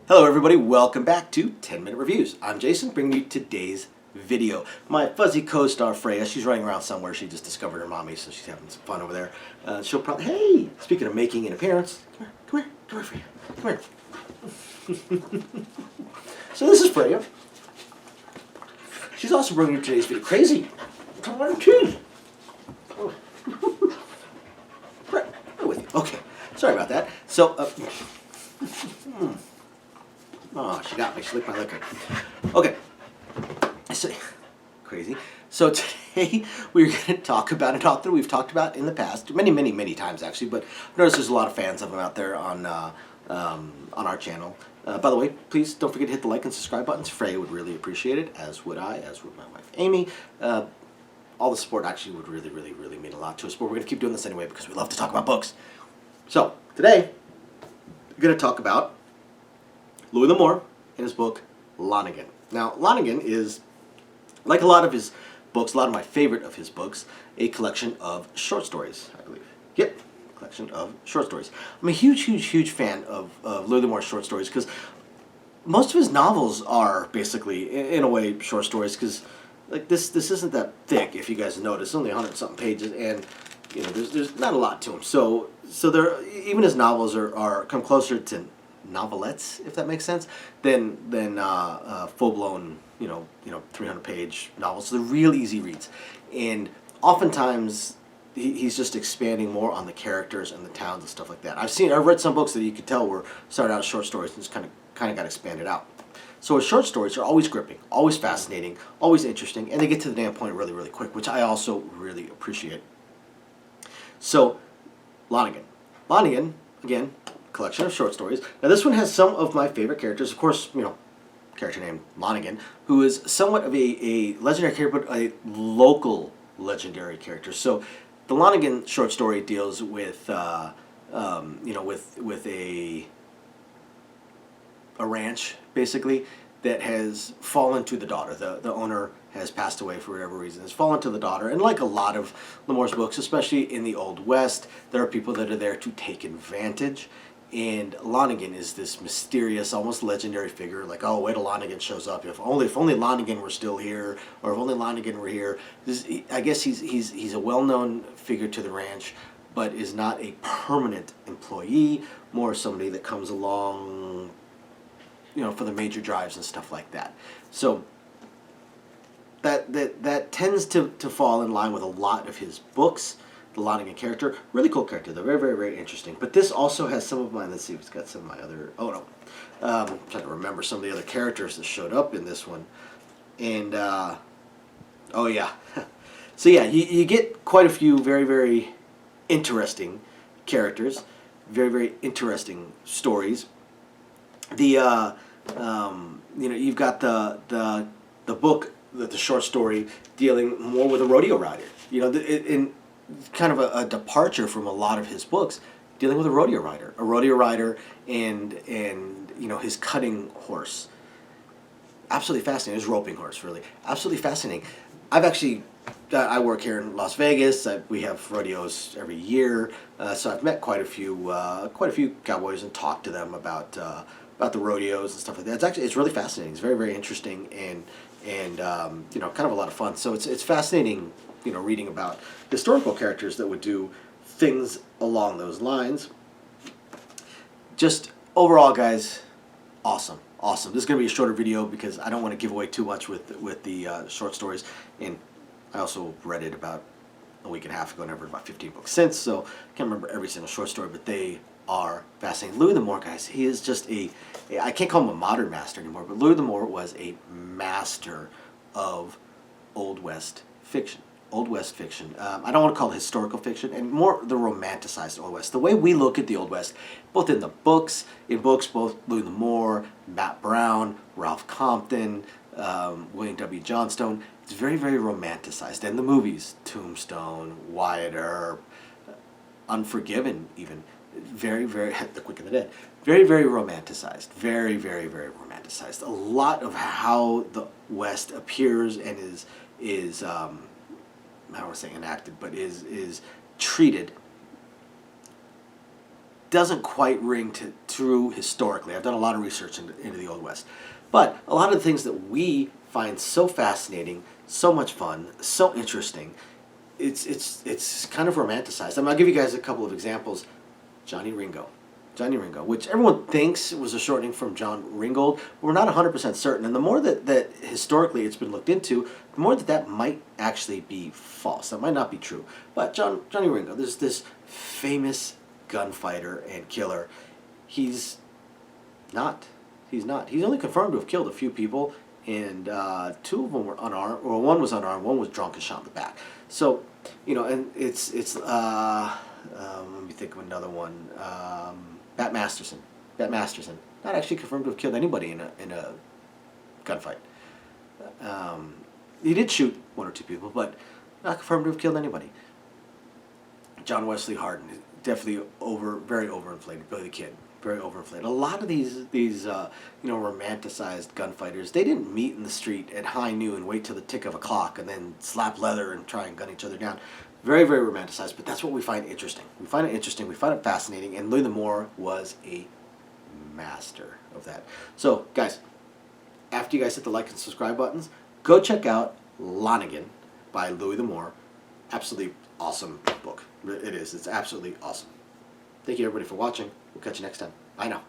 Hello everybody, welcome back to 10-Minute Reviews. I'm Jason, bringing you today's video. My fuzzy co-star Freya, she's running around somewhere. She just discovered her mommy, so she's having some fun over there. She'll probably, hey, speaking of making an appearance, come here, Freya, come here. So this is Freya. She's also bringing you today's video. Crazy, come on, cheese. Right with you. Okay, sorry about that. So, oh, she got me. She licked my liquor. Okay. So, crazy. So today we're going to talk about an author we've talked about in the past, many times actually. But I've noticed there's a lot of fans of him out there on our channel. By the way, please don't forget to hit the like and subscribe buttons. Freya would really appreciate it, as would I, as would my wife Amy. All the support actually would really mean a lot to us. But we're going to keep doing this anyway because we love to talk about books. So today we're going to talk about Louis Lamour in his book Lonigan. Now, Lonigan is, like a lot of his books, a lot of my favorite of his books, a collection of short stories, I believe. Yep, a collection of short stories. I'm a huge fan of Louis Lamour's short stories because most of his novels are basically, in a way, short stories because like this isn't that thick, if you guys notice. It's only 100-something pages, and you know there's not a lot to them. So there, even his novels are come closer to novelettes, if that makes sense, than full-blown 300-page novels. So they're real easy reads, and oftentimes he's just expanding more on the characters and the towns and stuff like that. I've read some books that you could tell were started out as short stories and just kind of got expanded out. So his short stories are always gripping, always fascinating, always interesting, and they get to the damn point really quick, which I also really appreciate. So Lonigan, again, collection of short stories. Now this one has some of my favorite characters. Of course, character named Lonigan, who is somewhat of a legendary character, but a local legendary character. So the Lonigan short story deals with with a ranch basically that has fallen to the daughter. The owner has passed away for whatever reason. Has fallen to the daughter, and like a lot of Lamour's books, especially in the Old West, there are people that are there to take advantage. And Lonigan is this mysterious, almost legendary figure. Like, oh, wait till Lonigan shows up. If only Lonigan were still here, or if only Lonigan were here. I guess he's a well-known figure to the ranch, but is not a permanent employee. More somebody that comes along, for the major drives and stuff like that. So that tends to fall in line with a lot of his books. The Lonigan character, really cool character. They're very interesting. But this also has some of mine. Let's see if it's got some of my other. Oh no, I'm trying to remember some of the other characters that showed up in this one. And oh yeah, so yeah, you get quite a few very interesting characters, very interesting stories. The you've got the book, the short story dealing more with a rodeo rider. In kind of a departure from a lot of his books, dealing with a rodeo rider and his cutting horse. Absolutely fascinating. His roping horse, really, absolutely fascinating. I work here in Las Vegas. We have rodeos every year, so I've met quite a few cowboys and talked to them about the rodeos and stuff like that. It's really fascinating. It's very interesting and kind of a lot of fun. So it's fascinating, reading about historical characters that would do things along those lines. Just overall, guys, awesome. This is going to be a shorter video because I don't want to give away too much with the short stories. And I also read it about a week and a half ago and I've read about 15 books since, so I can't remember every single short story, but they are fascinating. Louis Lamour, guys, he is just I can't call him a modern master anymore, but Louis Lamour was a master of Old West fiction. I don't want to call it historical fiction, and more the romanticized Old West. The way we look at the Old West, both in both Louis Lamour, Matt Brown, Ralph Compton, William W. Johnstone, it's very romanticized. And the movies, Tombstone, Wyatt Earp, Unforgiven, even very The Quick and the Dead, very romanticized, very romanticized. A lot of how the West appears and is I don't want to say enacted, but is treated doesn't quite ring true historically. I've done a lot of research into the Old West. But a lot of the things that we find so fascinating, so much fun, so interesting, it's kind of romanticized. I'll give you guys a couple of examples. Johnny Ringo. Johnny Ringo, which everyone thinks was a shortening from John Ringold, but we're not 100% certain. And the more that historically it's been looked into, the more that might actually be false. That might not be true. But Johnny Ringo, there's this famous gunfighter and killer. He's not. He's not. He's only confirmed to have killed a few people, and 2 of them were unarmed, or 1 was unarmed, 1 was drunk and shot in the back. So, and it's let me think of another one. Bat Masterson. Bat Masterson. Not actually confirmed to have killed anybody in a gunfight. He did shoot 1 or 2 people, but not confirmed to have killed anybody. John Wesley Hardin, definitely very overinflated. Billy the Kid, very overinflated. A lot of these romanticized gunfighters, they didn't meet in the street at high noon, wait till the tick of a clock, and then slap leather and try and gun each other down. Very, very romanticized, but that's what we find interesting. We find it interesting, we find it fascinating, and Louis Lamour was a master of that. So, guys, after you guys hit the like and subscribe buttons, go check out Lonigan by Louis Lamour. Absolutely awesome book. It is. It's absolutely awesome. Thank you, everybody, for watching. We'll catch you next time. Bye now.